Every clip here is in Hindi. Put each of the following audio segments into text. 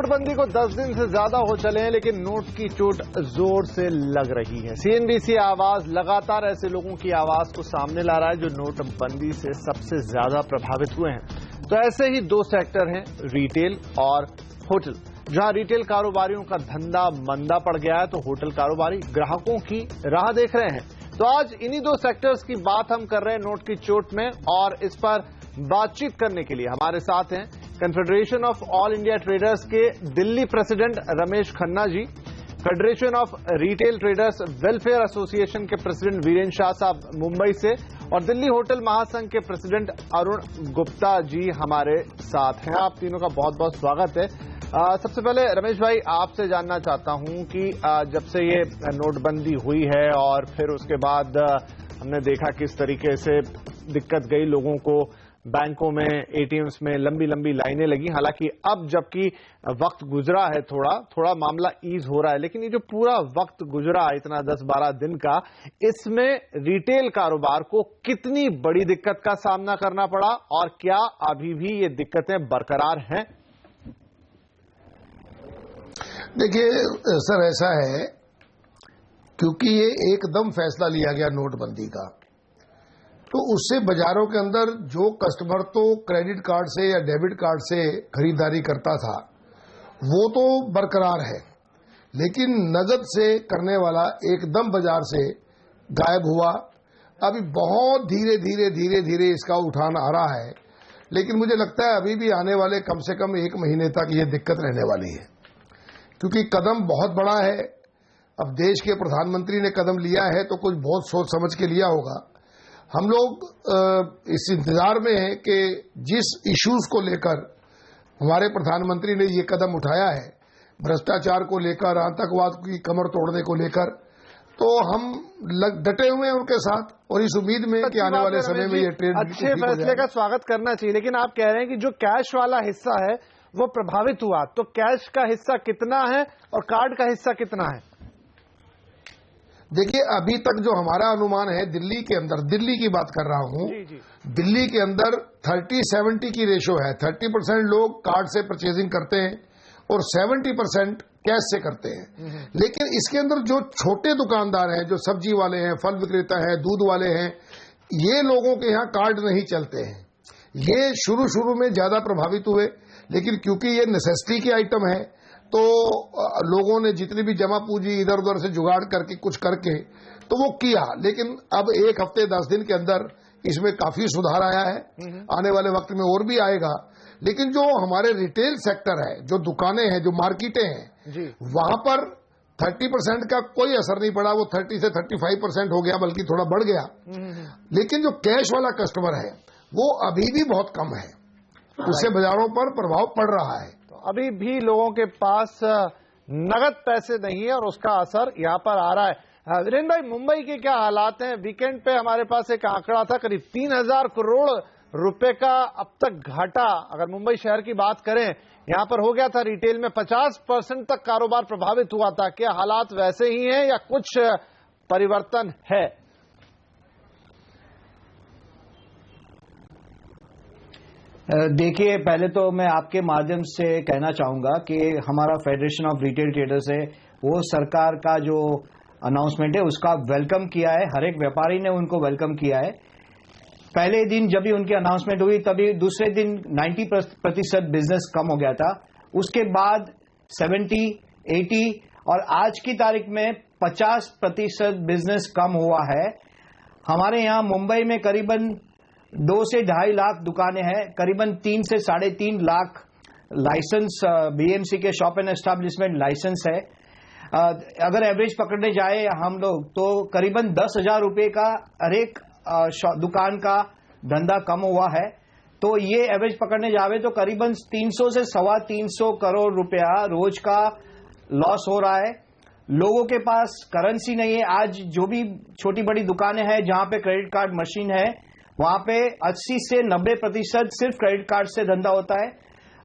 नोटबंदी को 10 दिन से ज्यादा हो चले हैं, लेकिन नोट की चोट जोर से लग रही है। सीएनबीसी आवाज लगातार ऐसे लोगों की आवाज को सामने ला रहा है जो नोटबंदी से सबसे ज्यादा प्रभावित हुए हैं। तो ऐसे ही दो सेक्टर हैं, रिटेल और होटल। जहां रिटेल कारोबारियों का धंधा मंदा पड़ गया है, तो होटल कारोबारी ग्राहकों की राह देख रहे हैं। तो आज इन्हीं दो सेक्टर्स की बात हम कर रहे हैं नोट की चोट में, और इस पर बातचीत करने के लिए हमारे साथ हैं confederation of all India traders के Delhi president Ramesh Khanna ji, federation of retail traders welfare association के प्रेसिडेंट वीरेंद्र शाह साहब मुंबई से, और दिल्ली होटल महासंघ के प्रेसिडेंट अरुण गुप्ता जी हमारे साथ हैं। आप तीनों का बहुत बहुत स्वागत है। सबसे पहले रमेश भाई, आपसे जानना चाहता हूं कि जब से ये नोटबंदी हुई है और फिर उसके बाद हमने देखा किस तरीके से दिक्कत गई लोगों को, बैंकों में, एटीएम्स में लंबी लंबी लाइनें लगी। हालांकि अब जबकि वक्त गुजरा है, थोड़ा मामला ईज हो रहा है, लेकिन ये जो पूरा वक्त गुजरा इतना 10-12 दिन का, इसमें रिटेल कारोबार को कितनी बड़ी दिक्कत का सामना करना पड़ा और क्या अभी भी ये दिक्कतें बरकरार हैं? देखिए सर, ऐसा है क्योंकि ये एकदम फैसला लिया गया नोटबंदी का, तो उससे बाजारों के अंदर जो कस्टमर तो क्रेडिट कार्ड से या डेबिट कार्ड से खरीदारी करता था वो तो बरकरार है, लेकिन नगद से करने वाला एकदम बाजार से गायब हुआ। अभी बहुत धीरे धीरे इसका उठान आ रहा है, लेकिन मुझे लगता है अभी भी आने वाले कम से कम 1 महीने तक ये दिक्कत रहने वाली है, क्योंकि कदम बहुत बड़ा है। अब देश के प्रधानमंत्री ने कदम लिया है तो कुछ बहुत सोच समझ के लिया होगा। हम लोग इस इंतजार में हैं कि जिस इश्यूज को लेकर हमारे प्रधानमंत्री ने ये कदम उठाया है, भ्रष्टाचार को लेकर, आतंकवाद की कमर तोड़ने को लेकर, तो हम डटे हुए हैं उनके साथ, और इस उम्मीद में कि आने वाले समय में ये ट्रेड अच्छे फैसले का स्वागत करना चाहिए। लेकिन आप कह रहे हैं कि जो कैश वाला हिस्सा है वो प्रभावित हुआ, तो कैश का हिस्सा कितना है और कार्ड का हिस्सा कितना है? देखिए, अभी तक जो हमारा अनुमान है दिल्ली के अंदर, दिल्ली की बात कर रहा हूं, दिल्ली के अंदर 30-70 की रेशो है। 30% लोग कार्ड से परचेजिंग करते हैं और 70% कैश से करते हैं। लेकिन इसके अंदर जो छोटे दुकानदार हैं, जो सब्जी वाले हैं, फल विक्रेता हैं, दूध वाले हैं, ये लोगों के यहाँ कार्ड नहीं चलते हैं। ये शुरू में ज्यादा प्रभावित हुए, लेकिन क्योंकि ये नेसेसिटी की आइटम है तो लोगों ने जितनी भी जमा पूंजी इधर उधर से जुगाड़ करके कुछ करके तो वो किया। लेकिन अब 1 हफ्ते 10 दिन के अंदर इसमें काफी सुधार आया है, आने वाले वक्त में और भी आएगा। लेकिन जो हमारे रिटेल सेक्टर है, जो दुकानें हैं, जो मार्केटें हैं, वहां पर 30% का कोई असर नहीं पड़ा। वो 30 से 35% हो गया, बल्कि थोड़ा बढ़ गया। लेकिन जो कैश वाला कस्टमर है वो अभी भी बहुत कम है, उससे बाजारों पर प्रभाव पड़ रहा है। तो अभी भी लोगों के पास नगद पैसे नहीं है और उसका असर यहाँ पर आ रहा है। वीरेंद्र भाई, मुंबई के क्या हालात हैं? वीकेंड पे हमारे पास एक आंकड़ा था, करीब 3000 करोड़ रुपए का अब तक घाटा अगर मुंबई शहर की बात करें यहाँ पर हो गया था। रिटेल में 50% तक कारोबार प्रभावित हुआ था। क्या हालात वैसे ही हैं या कुछ परिवर्तन है? देखिए, पहले तो मैं आपके माध्यम से कहना चाहूंगा कि हमारा फेडरेशन ऑफ रिटेल ट्रेडर्स है, वो सरकार का जो अनाउंसमेंट है उसका वेलकम किया है। हर एक व्यापारी ने उनको वेलकम किया है। पहले दिन जब भी उनकी अनाउंसमेंट हुई, तभी दूसरे दिन 90% बिजनेस कम हो गया था। उसके बाद 70, 80 और आज की तारीख में 50% बिजनेस कम हुआ है। हमारे यहाँ मुंबई में करीबन 2 से 2.5 लाख दुकानें हैं, करीबन 3 से 3.5 लाख लाइसेंस बीएमसी के शॉप एंड एस्टैब्लिशमेंट लाइसेंस है। अगर एवरेज पकड़ने जाए हम लोग तो करीबन 10,000 रुपए का हर एक दुकान का धंधा कम हुआ है। तो ये एवरेज पकड़ने जावे तो करीबन 300 से 325 करोड़ रुपया रोज का लॉस हो रहा है। लोगों के पास करेंसी नहीं है। आज जो भी छोटी बड़ी दुकानें हैं जहां पे क्रेडिट कार्ड मशीन है, वहां पे 80 से 90% सिर्फ क्रेडिट कार्ड से धंधा होता है।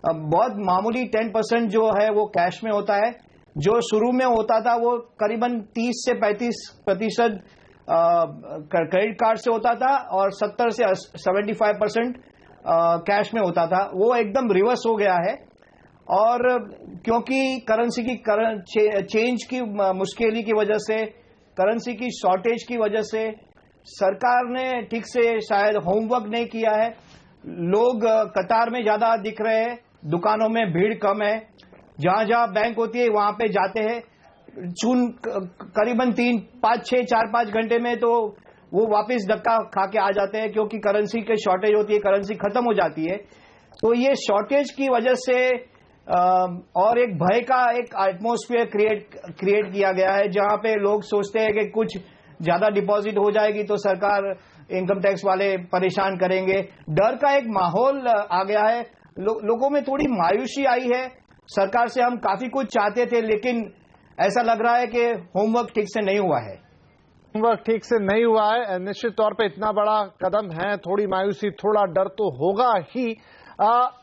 बहुत मामूली 10% जो है वो कैश में होता है। जो शुरू में होता था वो करीबन 30 से 35% क्रेडिट कार्ड से होता था और 70 से 75% कैश में होता था। वो एकदम रिवर्स हो गया है और क्योंकि करेंसी की चेंज की मुश्किल की वजह से, करेंसी की शॉर्टेज की वजह से सरकार ने ठीक से शायद होमवर्क नहीं किया है। लोग कतार में ज्यादा दिख रहे हैं, दुकानों में भीड़ कम है, जहां जहां बैंक होती है वहां पे जाते हैं, करीबन 3, 5, 6, 4, 5 घंटे में तो वो वापस धक्का खा के आ जाते हैं, क्योंकि करेंसी की शॉर्टेज होती है, करेंसी खत्म हो जाती है। तो ये शॉर्टेज की वजह से और एक भय का एक एटमॉस्फेयर क्रिएट किया गया है, जहां पे लोग सोचते हैं कि कुछ ज्यादा डिपॉजिट हो जाएगी तो सरकार, इनकम टैक्स वाले परेशान करेंगे। डर का एक माहौल आ गया है, लोगों में थोड़ी मायूसी आई है। सरकार से हम काफी कुछ चाहते थे, लेकिन ऐसा लग रहा है कि होमवर्क ठीक से नहीं हुआ है। होमवर्क ठीक से नहीं हुआ है, निश्चित तौर पे इतना बड़ा कदम है, थोड़ी मायूसी, थोड़ा डर तो होगा ही।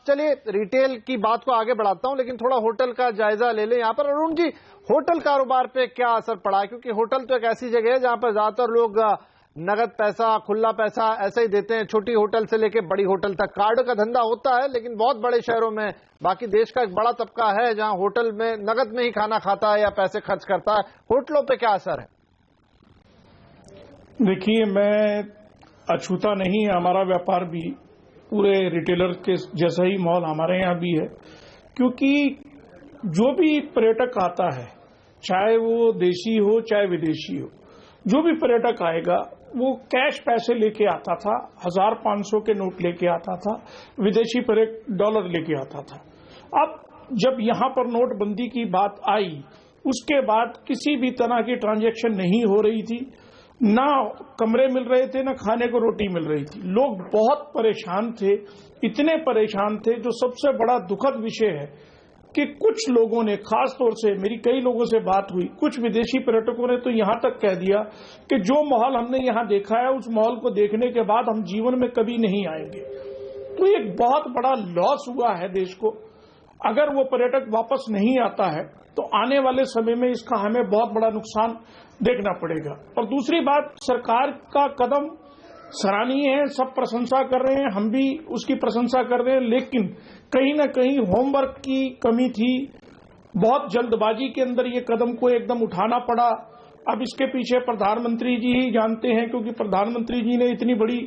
चलिए रिटेल की बात को आगे बढ़ाता हूं, लेकिन थोड़ा होटल का जायजा ले लें। यहाँ पर अरुण जी, होटल कारोबार पे क्या असर पड़ा है? क्योंकि होटल तो एक ऐसी जगह है जहां पर ज्यादातर लोग नगद पैसा, खुला पैसा ऐसा ही देते हैं, छोटी होटल से लेके बड़ी होटल तक। कार्ड का धंधा होता है, लेकिन बहुत बड़े शहरों में, बाकी देश का एक बड़ा तबका है जहां होटल में नगद में ही खाना खाता है या पैसे खर्च करता है। होटलों पे क्या असर है? देखिए, मैं अछूता नहीं, हमारा व्यापार भी पूरे रिटेलर के जैसा ही माहौल हमारे यहाँ भी है, क्योंकि जो भी पर्यटक आता है, चाहे वो देशी हो चाहे विदेशी हो, जो भी पर्यटक आएगा वो कैश पैसे लेके आता था, 1000-500 के नोट लेके आता था, विदेशी पर्यटक डॉलर लेके आता था। अब जब यहाँ पर नोटबंदी की बात आई, उसके बाद किसी भी तरह की ट्रांजैक्शन नहीं हो रही थी, ना कमरे मिल रहे थे, ना खाने को रोटी मिल रही थी। लोग बहुत परेशान थे, इतने परेशान थे। जो सबसे बड़ा दुखद विषय है कि कुछ लोगों ने, खास तौर से मेरी कई लोगों से बात हुई, कुछ विदेशी पर्यटकों ने तो यहां तक कह दिया कि जो माहौल हमने यहां देखा है, उस माहौल को देखने के बाद हम जीवन में कभी नहीं आएंगे। तो एक बहुत बड़ा लॉस हुआ है देश को। अगर वो पर्यटक वापस नहीं आता है तो आने वाले समय में इसका हमें बहुत बड़ा नुकसान देखना पड़ेगा। और दूसरी बात, सरकार का कदम सराहनीय है, सब प्रशंसा कर रहे हैं, हम भी उसकी प्रशंसा कर रहे हैं, लेकिन कहीं ना कहीं होमवर्क की कमी थी। बहुत जल्दबाजी के अंदर ये कदम को एकदम उठाना पड़ा। अब इसके पीछे प्रधानमंत्री जी ही जानते हैं, क्योंकि प्रधानमंत्री जी ने इतनी बड़ी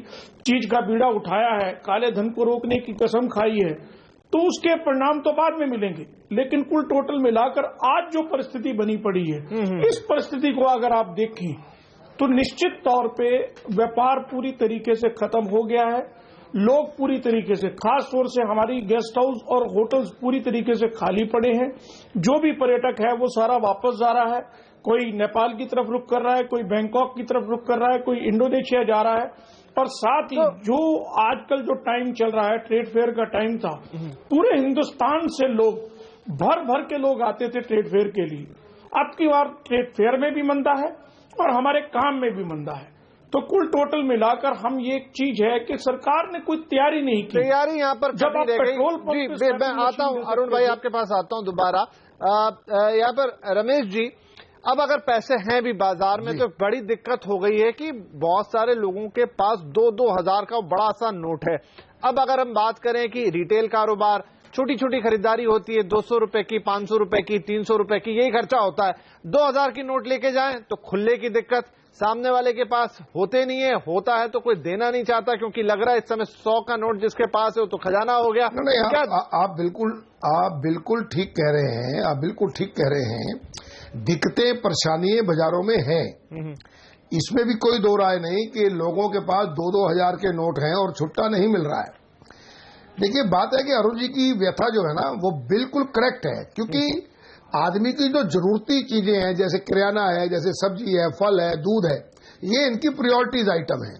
चीज का बीड़ा उठाया है, काले धन को रोकने की कसम खाई है, तो उसके परिणाम तो बाद में मिलेंगे। लेकिन कुल टोटल मिलाकर आज जो परिस्थिति बनी पड़ी है, इस परिस्थिति को अगर आप देखें तो निश्चित तौर पे व्यापार पूरी तरीके से खत्म हो गया है। लोग पूरी तरीके से, खास तौर से हमारी गेस्ट हाउस और होटल्स पूरी तरीके से खाली पड़े हैं। जो भी पर्यटक है वो सारा वापस जा रहा है, कोई नेपाल की तरफ रुख कर रहा है, कोई बैंकॉक की तरफ रुख कर रहा है, कोई इंडोनेशिया जा रहा है। और साथ ही जो आजकल जो टाइम चल रहा है, ट्रेड फेयर का टाइम था, पूरे हिंदुस्तान से लोग भर भर के लोग आते थे ट्रेड फेयर के लिए। अब की बार ट्रेड फेयर में भी मंदा है और हमारे काम में भी मंदा है। तो कुल टोटल मिलाकर हम ये एक चीज है कि सरकार ने कोई तैयारी नहीं की। तैयारी यहाँ पर जब आप पेट्रोल पंप, मैं आता हूँ अरुण भाई, आपके पास आता हूँ दोबारा। यहाँ पर रमेश जी, अब अगर पैसे हैं भी बाजार में तो बड़ी दिक्कत हो गई है कि बहुत सारे लोगों के पास 2-2 हजार का बड़ा सा नोट है। अब अगर हम बात करें कि रिटेल कारोबार, छोटी छोटी खरीदारी होती है, 200 रुपए की, 500 रुपए की, 300 रुपए की, यही खर्चा होता है। 2000 की नोट लेके जाएं तो खुले की दिक्कत, सामने वाले के पास होते नहीं है, होता है तो कोई देना नहीं चाहता, क्योंकि लग रहा है इस समय 100 का नोट जिसके पास है वो तो खजाना हो गया। नहीं, आप बिल्कुल ठीक कह रहे हैं, आप बिल्कुल ठीक कह रहे हैं। दिक्कतें, परेशानियां बाजारों में हैं, इसमें भी कोई दो राय नहीं कि लोगों के पास 2-2 हजार के नोट हैं और छुट्टा नहीं मिल रहा है। देखिए, बात है कि अरुण जी की व्यथा जो है ना, वो बिल्कुल करेक्ट है, क्योंकि आदमी की जो जरूरती चीजें हैं, जैसे किराना है, जैसे सब्जी है, फल है, दूध है, ये इनकी प्रायोरिटीज आइटम है।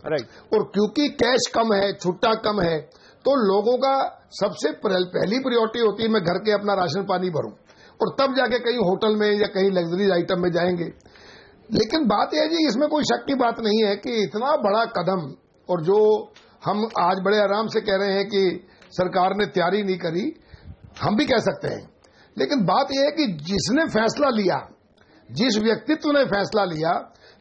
और क्योंकि कैश कम है, छुट्टा कम है, तो लोगों का सबसे पहली प्रायोरिटी होती है मैं घर के अपना राशन पानी भरूं, और तब जाके कहीं होटल में या कहीं लग्जरी आइटम में जाएंगे। लेकिन बात यह है जी, इसमें कोई शक की बात नहीं है कि इतना बड़ा कदम, और जो हम आज बड़े आराम से कह रहे हैं कि सरकार ने तैयारी नहीं करी, हम भी कह सकते हैं। लेकिन बात यह है कि जिसने फैसला लिया, जिस व्यक्तित्व ने फैसला लिया,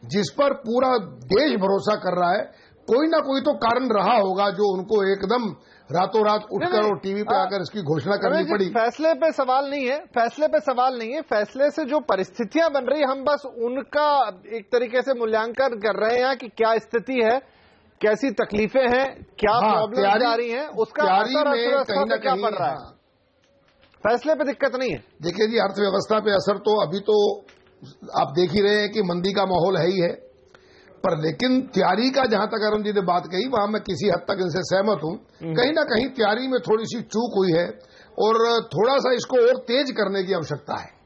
जिस पर पूरा देश भरोसा कर रहा है, कोई ना कोई तो कारण रहा होगा जो उनको एकदम रातों रात उठकर और टीवी पे आकर इसकी घोषणा करनी पड़ी। फैसले पे सवाल नहीं है, फैसले पे सवाल नहीं है, फैसले से जो परिस्थितियां बन रही हम बस उनका एक तरीके से मूल्यांकन कर रहे हैं कि क्या स्थिति है, कैसी तकलीफें हैं, क्या प्रॉब्लम आ रही हैं, उसका असर अर्थव्यवस्था पे क्या पड़ रहा है। फैसले पे दिक्कत नहीं है। देखिए जी, अर्थव्यवस्था पे असर तो अभी तो आप देख ही रहे हैं कि मंदी का माहौल है ही है, पर लेकिन तैयारी का जहां तक अरुण जी ने बात कही वहां मैं किसी हद तक इनसे सहमत हूं। कहीं ना कहीं तैयारी में थोड़ी सी चूक हुई है और थोड़ा सा इसको और तेज करने की आवश्यकता है।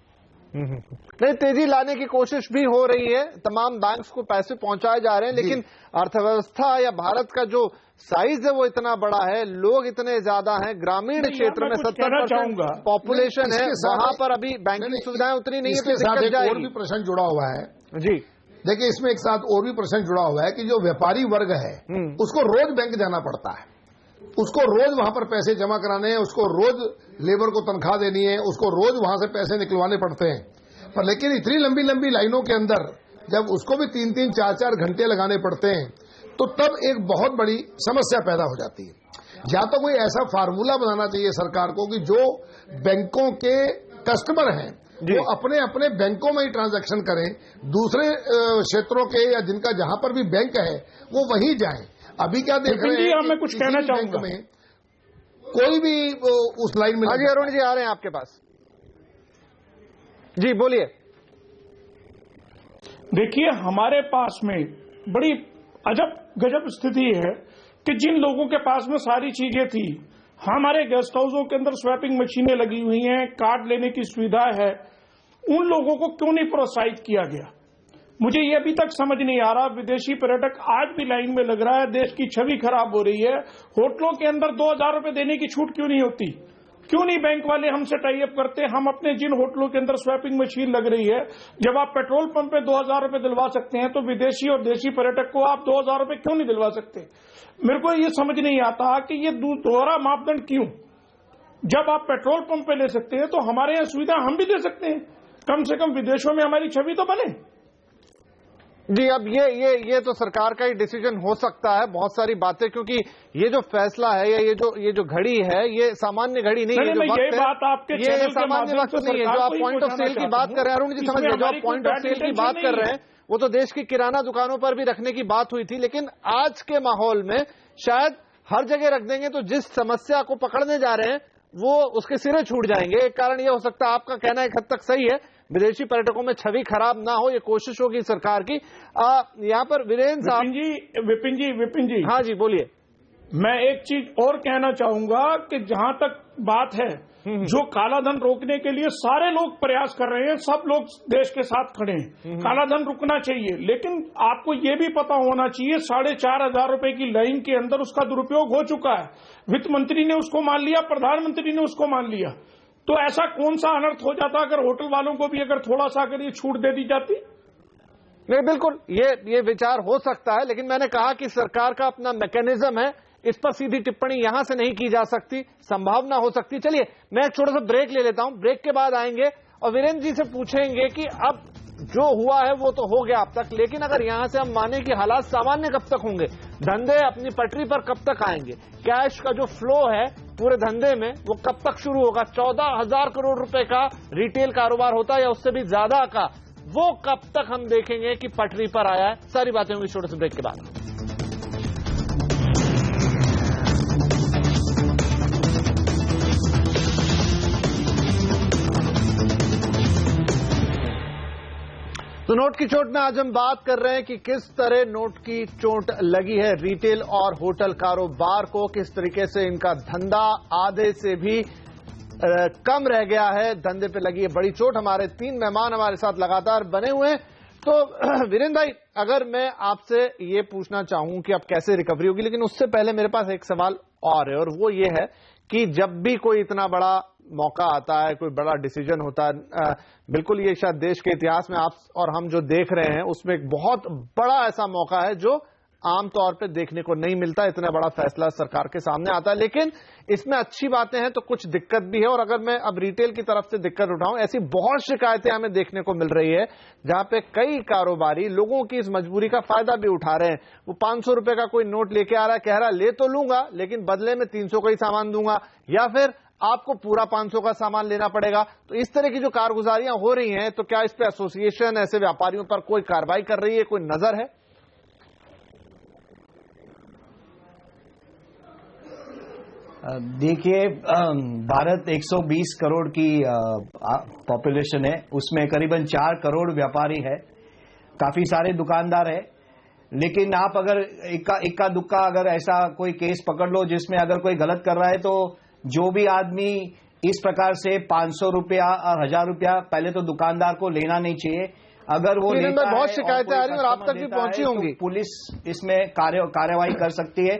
नहीं, तेजी लाने की कोशिश भी हो रही है, तमाम बैंक्स को पैसे पहुंचाए जा रहे हैं, लेकिन अर्थव्यवस्था या भारत का जो साइज है वो इतना बड़ा है, लोग इतने ज्यादा हैं, ग्रामीण क्षेत्र में 70% पॉपुलेशन है, वहां पर अभी बैंकिंग सुविधाएं उतनी नहीं है। इसके साथ एक और भी प्रश्न जुड़ा हुआ है जी। देखिए, इसमें एक साथ और भी प्रश्न जुड़ा हुआ है कि जो व्यापारी वर्ग है उसको रोज बैंक जाना पड़ता है, उसको रोज वहां पर पैसे जमा कराने हैं, उसको रोज लेबर को तनख्वाह देनी है, उसको रोज वहां से पैसे निकलवाने पड़ते हैं। पर लेकिन इतनी लंबी लंबी लाइनों के अंदर जब उसको भी 3-3, 4-4 घंटे लगाने पड़ते हैं तो तब एक बहुत बड़ी समस्या पैदा हो जाती है। या तो कोई ऐसा फार्मूला बनाना चाहिए सरकार को कि जो बैंकों के कस्टमर हैं वो अपने अपने बैंकों में ही ट्रांजैक्शन करें, दूसरे क्षेत्रों के या जिनका जहां पर भी बैंक है वो वहीं जाएं। अभी क्या देख रहे हैं, मैं कुछ कहना चाहूंगा, में कोई भी उस लाइन में। जी अरुण जी आ रहे हैं आपके पास, जी बोलिए। देखिए, हमारे पास में बड़ी अजब गजब स्थिति है कि जिन लोगों के पास में सारी चीजें थी, हमारे गेस्ट हाउसों के अंदर स्वैपिंग मशीनें लगी हुई हैं, कार्ड लेने की सुविधा है, उन लोगों को क्यों नहीं प्रोत्साहित किया गया? मुझे ये अभी तक समझ नहीं आ रहा। विदेशी पर्यटक आज भी लाइन में लग रहा है, देश की छवि खराब हो रही है। होटलों के अंदर 2,000 रुपए देने की छूट क्यों नहीं होती? क्यों नहीं बैंक वाले हमसे टाई अप करते? हम अपने जिन होटलों के अंदर स्वैपिंग मशीन लग रही है, जब आप पेट्रोल पंप पे 2,000 रुपए दिलवा सकते हैं तो विदेशी और देशी पर्यटक को आप 2,000 रुपए क्यों नहीं दिलवा सकते? मेरे को ये समझ नहीं आता कि ये दोहरा मापदंड क्यों? जब आप पेट्रोल पंप पे ले सकते हैं तो हमारे यहाँ सुविधा हम भी दे सकते हैं, कम से कम विदेशों में हमारी छवि तो बने। जी, अब ये तो सरकार का ही डिसीजन हो सकता है, बहुत सारी बातें, क्योंकि ये जो फैसला है या ये जो घड़ी है ये सामान्य घड़ी नहीं है, जो वक्त है ये सामान्य वक्त नहीं है। जो आप पॉइंट ऑफ सेल की बात कर रहे हैं अरुण जी, समझिए, जो आप पॉइंट ऑफ सेल की बात कर रहे हैं वो तो देश की किराना दुकानों पर भी रखने की बात हुई थी, लेकिन आज के माहौल में शायद हर जगह रख देंगे तो जिस समस्या को पकड़ने जा रहे हैं वो उसके सिरे छूट जाएंगे। एक कारण यह हो सकता है, आपका कहना एक हद तक सही है, विदेशी पर्यटकों में छवि खराब ना हो, ये कोशिश होगी सरकार की। यहाँ पर वीरेंद्र साहब। विपिन जी, हाँ जी बोलिए। मैं एक चीज और कहना चाहूंगा कि जहां तक बात है, जो काला धन रोकने के लिए सारे लोग प्रयास कर रहे हैं, सब लोग देश के साथ खड़े हैं, काला धन रुकना चाहिए, लेकिन आपको ये भी पता होना चाहिए 4,500 रुपए की लाइन के अंदर उसका दुरुपयोग हो चुका है। वित्त मंत्री ने उसको मान लिया, प्रधानमंत्री ने उसको मान लिया, तो ऐसा कौन सा अनर्थ हो जाता अगर होटल वालों को भी अगर थोड़ा सा अगर ये छूट दे दी जाती? नहीं, बिल्कुल ये विचार हो सकता है, लेकिन मैंने कहा कि सरकार का अपना मैकेनिज्म है, इस पर सीधी टिप्पणी यहां से नहीं की जा सकती, संभावना हो सकती। चलिए मैं एक छोटा सा ब्रेक ले लेता हूं, ब्रेक के बाद आएंगे और वीरेंद्र जी से पूछेंगे कि अब जो हुआ है वो तो हो गया अब तक, लेकिन अगर यहां से हम माने कि हालात सामान्य कब तक होंगे, धंधे अपनी पटरी पर कब तक आएंगे, कैश का जो फ्लो है पूरे धंधे में वो कब तक शुरू होगा, 14,000 करोड़ रुपए का रिटेल कारोबार होता है या उससे भी ज्यादा का, वो कब तक हम देखेंगे कि पटरी पर आया है। सारी बातें होंगी छोटे से ब्रेक के बाद। तो नोट की चोट में आज हम बात कर रहे हैं कि किस तरह नोट की चोट लगी है रिटेल और होटल कारोबार को, किस तरीके से इनका धंधा आधे से भी कम रह गया है, धंधे पे लगी है बड़ी चोट। हमारे 3 मेहमान हमारे साथ लगातार बने हुए हैं। तो वीरेंद्र भाई, अगर मैं आपसे ये पूछना चाहूं कि अब कैसे रिकवरी होगी, लेकिन उससे पहले मेरे पास एक सवाल और है, और वो ये है कि जब भी कोई इतना बड़ा मौका आता है, कोई बड़ा डिसीजन होता है, बिल्कुल ये शायद देश के इतिहास में आप और हम जो देख रहे हैं उसमें एक बहुत बड़ा ऐसा मौका है जो आमतौर पे देखने को नहीं मिलता। इतना बड़ा फैसला सरकार के सामने आता है, लेकिन इसमें अच्छी बातें हैं तो कुछ दिक्कत भी है। और अगर मैं अब रिटेल की तरफ से दिक्कत उठाऊं, ऐसी बहुत शिकायतें हमें देखने को मिल रही है जहां पे कई कारोबारी लोगों की इस मजबूरी का फायदा भी उठा रहे हैं। वो 500 रुपए का कोई नोट लेके आ रहा है, कह रहा है ले तो लूंगा लेकिन बदले में 300 का ही सामान दूंगा, या फिर आपको पूरा 500 का सामान लेना पड़ेगा। तो इस तरह की जो कारगुजारियां हो रही हैं, तो क्या इस पे एसोसिएशन ऐसे व्यापारियों पर कोई कार्रवाई कर रही है, कोई नजर है? देखिए, भारत 120 करोड़ की पॉपुलेशन है, उसमें करीबन 4 करोड़ व्यापारी है, काफी सारे दुकानदार है। लेकिन आप अगर इक्का दुक्का अगर ऐसा कोई केस पकड़ लो जिसमें अगर कोई गलत कर रहा है, तो जो भी आदमी इस प्रकार से 500 रुपया और 1000 रुपया पहले तो दुकानदार को लेना नहीं चाहिए। अगर वो लेता है, बहुत शिकायतें आ रही हैं और आप तक भी पहुंची होंगी, तो पुलिस इसमें कार्यवाही कर सकती है।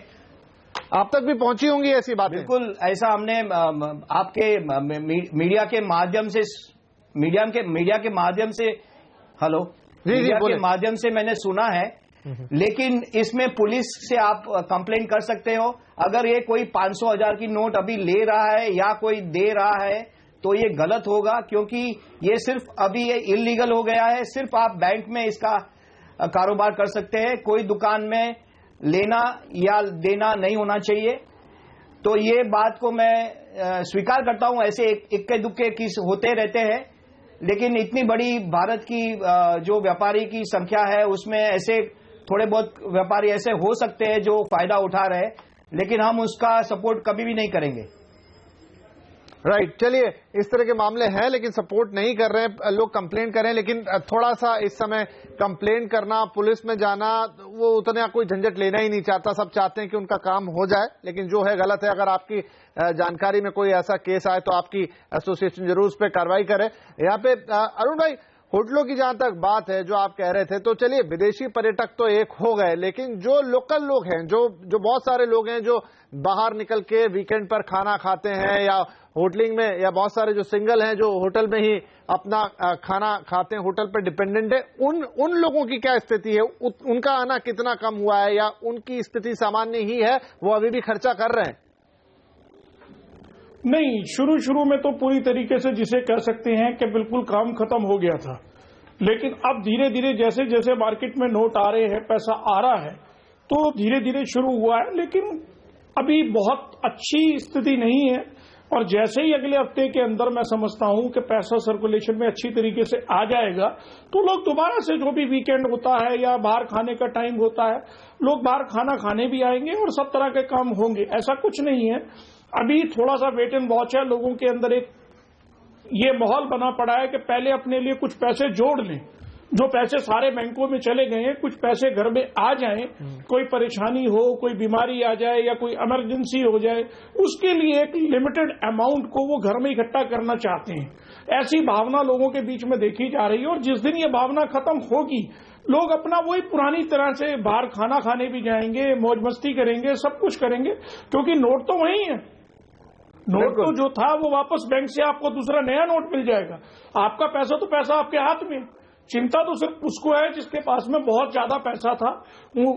आप तक भी पहुंची होंगी ऐसी बात? बिल्कुल, ऐसा हमने आपके मीडिया के माध्यम से मैंने सुना है। लेकिन इसमें पुलिस से आप कंप्लेंट कर सकते हो। अगर ये कोई 500,000 की नोट अभी ले रहा है या कोई दे रहा है तो ये गलत होगा, क्योंकि ये सिर्फ अभी ये इलीगल हो गया है। सिर्फ आप बैंक में इसका कारोबार कर सकते हैं, कोई दुकान में लेना या देना नहीं होना चाहिए। तो ये बात को मैं स्वीकार करता हूं, ऐसे इक्के दुक्के किस होते रहते हैं, लेकिन इतनी बड़ी भारत की जो व्यापारी की संख्या है उसमें ऐसे थोड़े बहुत व्यापारी ऐसे हो सकते हैं जो फायदा उठा रहे हैं, लेकिन हम उसका सपोर्ट कभी भी नहीं करेंगे। राइट, चलिए, इस तरह के मामले हैं लेकिन सपोर्ट नहीं कर रहे हैं, लोग कंप्लेंट कर रहे हैं। लेकिन थोड़ा सा इस समय कंप्लेंट करना, पुलिस में जाना, वो उतना कोई झंझट लेना ही नहीं चाहता। सब चाहते हैं कि उनका काम हो जाए, लेकिन जो है गलत है। अगर आपकी जानकारी में कोई ऐसा केस आए तो आपकी एसोसिएशन जरूर उस पर कार्रवाई करे। यहाँ पे अरुण भाई, होटलों की जहां तक बात है जो आप कह रहे थे, तो चलिए विदेशी पर्यटक तो एक हो गए, लेकिन जो लोकल लोग हैं, जो बहुत सारे लोग हैं जो बाहर निकल के वीकेंड पर खाना खाते हैं या होटलिंग में, या बहुत सारे जो सिंगल हैं जो होटल में ही अपना खाना खाते हैं, होटल पर डिपेंडेंट है, उन लोगों की क्या स्थिति है? उनका आना कितना कम हुआ है या उनकी स्थिति सामान्य ही है, वो अभी भी खर्चा कर रहे हैं? नहीं, शुरू में तो पूरी तरीके से जिसे कह सकते हैं कि बिल्कुल काम खत्म हो गया था। लेकिन अब धीरे धीरे जैसे जैसे मार्केट में नोट आ रहे हैं, पैसा आ रहा है, तो धीरे धीरे शुरू हुआ है। लेकिन अभी बहुत अच्छी स्थिति नहीं है, और जैसे ही अगले हफ्ते के अंदर मैं समझता हूं कि पैसा सर्कुलेशन में अच्छी तरीके से आ जाएगा, तो लोग दोबारा से, जो भी वीकेंड होता है या बाहर खाने का टाइम होता है, लोग बाहर खाना खाने भी आएंगे और सब तरह के काम होंगे। ऐसा कुछ नहीं है, अभी थोड़ा सा वेट एंड वॉच है। लोगों के अंदर एक ये माहौल बना पड़ा है कि पहले अपने लिए कुछ पैसे जोड़ लें, जो पैसे सारे बैंकों में चले गए हैं, कुछ पैसे घर में आ जाएं, कोई परेशानी हो, कोई बीमारी आ जाए या कोई इमरजेंसी हो जाए, उसके लिए एक लिमिटेड अमाउंट को वो घर में इकट्ठा करना चाहते हैं। ऐसी भावना लोगों के बीच में देखी जा रही है, और जिस दिन ये भावना खत्म होगी, लोग अपना वही पुरानी तरह से बाहर खाना खाने भी जाएंगे, मौज मस्ती करेंगे, सब कुछ करेंगे, क्योंकि नोट तो वही है। नोट तो जो था वो वापस बैंक से आपको दूसरा नया नोट मिल जाएगा। आपका पैसा तो पैसा आपके हाथ में। चिंता तो सिर्फ उसको है जिसके पास में बहुत ज्यादा पैसा था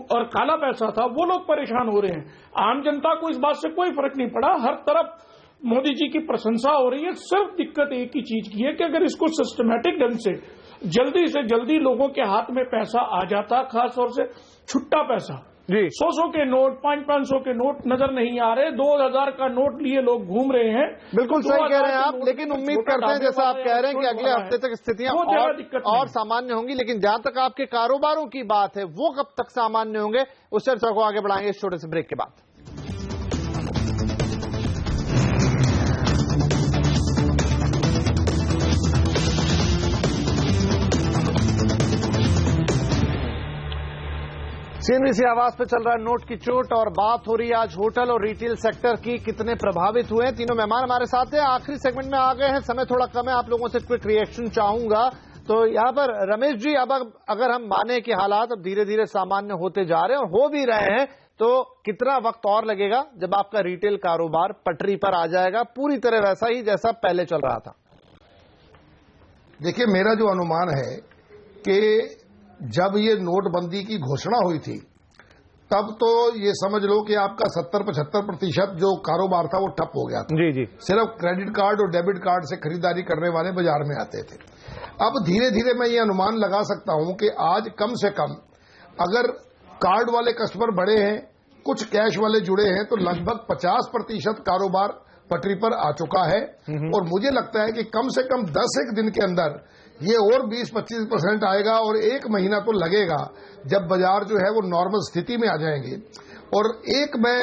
और काला पैसा था, वो लोग परेशान हो रहे हैं। आम जनता को इस बात से कोई फर्क नहीं पड़ा। हर तरफ मोदी जी की प्रशंसा हो रही है। सिर्फ दिक्कत एक ही चीज की है कि अगर इसको सिस्टमैटिक ढंग से जल्दी लोगों के हाथ में पैसा आ जाता, खासतौर से छुट्टा पैसा, 100 के नोट, 500 के नोट नजर नहीं आ रहे, 2000 का नोट लिए लोग घूम रहे हैं। बिल्कुल सही कह रहे हैं आप, लेकिन उम्मीद करते हैं, जैसा आप कह रहे हैं, कि अगले हफ्ते तक स्थितियां और सामान्य होंगी। लेकिन जहां तक आपके कारोबारों की बात है, वो कब तक सामान्य होंगे, उस चर्चा को आगे बढ़ाएंगे इस छोटे से ब्रेक के बाद। सीएनबीसी आवाज पे चल रहा है नोट की चोट, और बात हो रही है आज होटल और रिटेल सेक्टर की, कितने प्रभावित हुए हैं। तीनों मेहमान हमारे साथ हैं, आखिरी सेगमेंट में आ गए हैं, समय थोड़ा कम है, आप लोगों से क्विक रिएक्शन चाहूंगा। तो यहाँ पर रमेश जी, अब अगर हम माने कि हालात अब धीरे धीरे सामान्य होते जा रहे हैं और हो भी रहे हैं, तो कितना वक्त और लगेगा जब आपका रिटेल कारोबार पटरी पर आ जाएगा, पूरी तरह वैसा ही जैसा पहले चल रहा था? देखिए, मेरा जो अनुमान है कि जब ये नोटबंदी की घोषणा हुई थी तब तो ये समझ लो कि आपका 70-75% जो कारोबार था वो ठप हो गया था। जी जी। सिर्फ क्रेडिट कार्ड और डेबिट कार्ड से खरीदारी करने वाले बाजार में आते थे। अब धीरे धीरे मैं ये अनुमान लगा सकता हूं कि आज कम से कम अगर कार्ड वाले कस्टमर बढ़े हैं, कुछ कैश वाले जुड़े हैं, तो लगभग 50% कारोबार पटरी पर आ चुका है। और मुझे लगता है कि कम से कम 10 दिन के अंदर ये और 20-25% आएगा और 1 महीना तो लगेगा जब बाजार जो है वो नॉर्मल स्थिति में आ जाएंगे। और एक मैं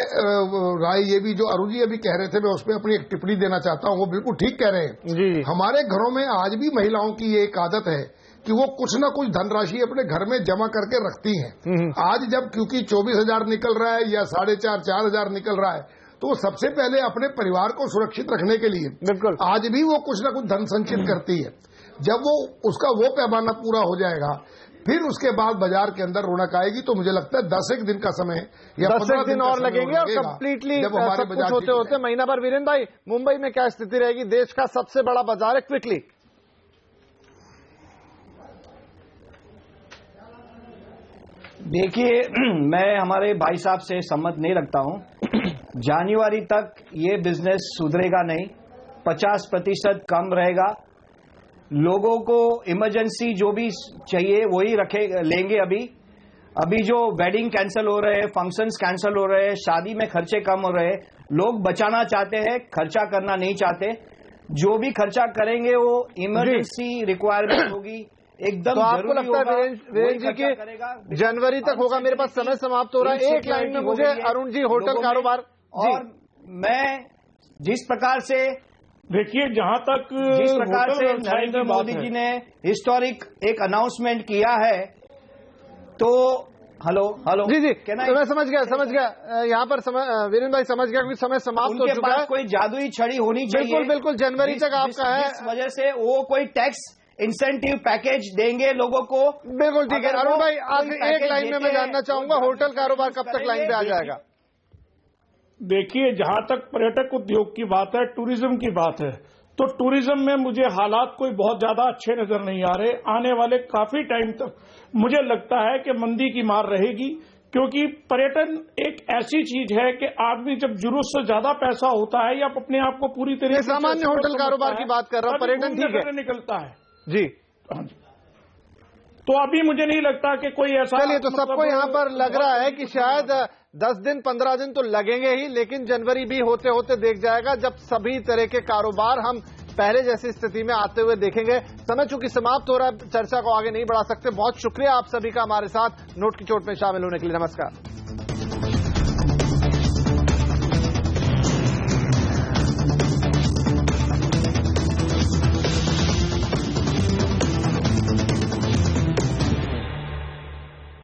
राय ये भी जो अरुण जी अभी कह रहे थे, मैं उस पर अपनी एक टिप्पणी देना चाहता हूँ। वो बिल्कुल ठीक कह रहे हैं जी। हमारे घरों में आज भी महिलाओं की ये एक आदत है कि वो कुछ ना कुछ धनराशि अपने घर में जमा करके रखती हैं। आज जब क्योंकि 24,000 निकल रहा है या 4,500-4,000 निकल रहा है, तो वो सबसे पहले अपने परिवार को सुरक्षित रखने के लिए बिल्कुल आज भी वो कुछ ना कुछ धन संचित करती है। जब वो उसका वो पैमाना पूरा हो जाएगा, फिर उसके बाद बाजार के अंदर रौनक आएगी। तो मुझे लगता है 10 दिन का समय या 10 दिन और लगेंगे और कंप्लीटली सब कुछ होते होते महीना भर। वीरेंद्र भाई, मुंबई में क्या स्थिति रहेगी? देश का सबसे बड़ा बाजार है, क्विकली। देखिए, मैं हमारे भाई साहब से सहमत नहीं रखता हूं। जनवरी तक ये बिजनेस सुधरेगा नहीं, 50% कम रहेगा। लोगों को इमरजेंसी जो भी चाहिए वही लेंगे। अभी जो वेडिंग कैंसिल हो रहे हैं, फंक्शंस कैंसिल हो रहे हैं, शादी में खर्चे कम हो रहे हैं, लोग बचाना चाहते हैं, खर्चा करना नहीं चाहते। जो भी खर्चा करेंगे वो इमरजेंसी रिक्वायरमेंट होगी, एकदम। तो आपको लगता है वीरेंद्र जी की जनवरी तक होगा? मेरे पास समय समाप्त हो रहा है। एक लाइन में मुझे अरुण जी, होटल कारोबार। और मैं जिस प्रकार से देखिए, जहां तक जिस प्रकार से नरेंद्र मोदी जी ने हिस्टोरिक एक अनाउंसमेंट किया है, तो हेलो जी जी, तो मैं समझ गया यहाँ पर वीरेंद्र भाई समझ गया, क्योंकि समय समाप्त हो चुका है। कोई जादुई छड़ी होनी चाहिए। बिल्कुल जनवरी तक आपका है। इस वजह से वो कोई टैक्स इंसेंटिव पैकेज देंगे लोगों को। बिल्कुल ठीक है। अरुण भाई, आखिर एक लाइन में मैं जानना चाहूंगा, होटल कारोबार कब तक लाइन पे आ जाएगा? देखिए, जहां तक पर्यटक उद्योग की बात है, टूरिज्म की बात है, तो टूरिज्म में मुझे हालात कोई बहुत ज्यादा अच्छे नजर नहीं आ रहे। आने वाले काफी टाइम तक मुझे लगता है कि मंदी की मार रहेगी, क्योंकि पर्यटन एक ऐसी चीज है कि आदमी जब जरूरत से ज्यादा पैसा होता है या अपने आप को पूरी तरीके से सामान्य होटल कारोबार की बात कर रहा हूं, पर्यटन ठीक है, निकलता है जी। तो अभी मुझे नहीं लगता कि कोई ऐसा। चलिए, तो सबको यहाँ पर लग रहा है कि शायद 10 दिन 15 दिन तो लगेंगे ही, लेकिन जनवरी भी होते होते देख जाएगा जब सभी तरह के कारोबार हम पहले जैसी स्थिति में आते हुए देखेंगे। समय चूंकि समाप्त हो रहा है, चर्चा को आगे नहीं बढ़ा सकते। बहुत शुक्रिया आप सभी का हमारे साथ नोट की चोट में शामिल होने के लिए। नमस्कार।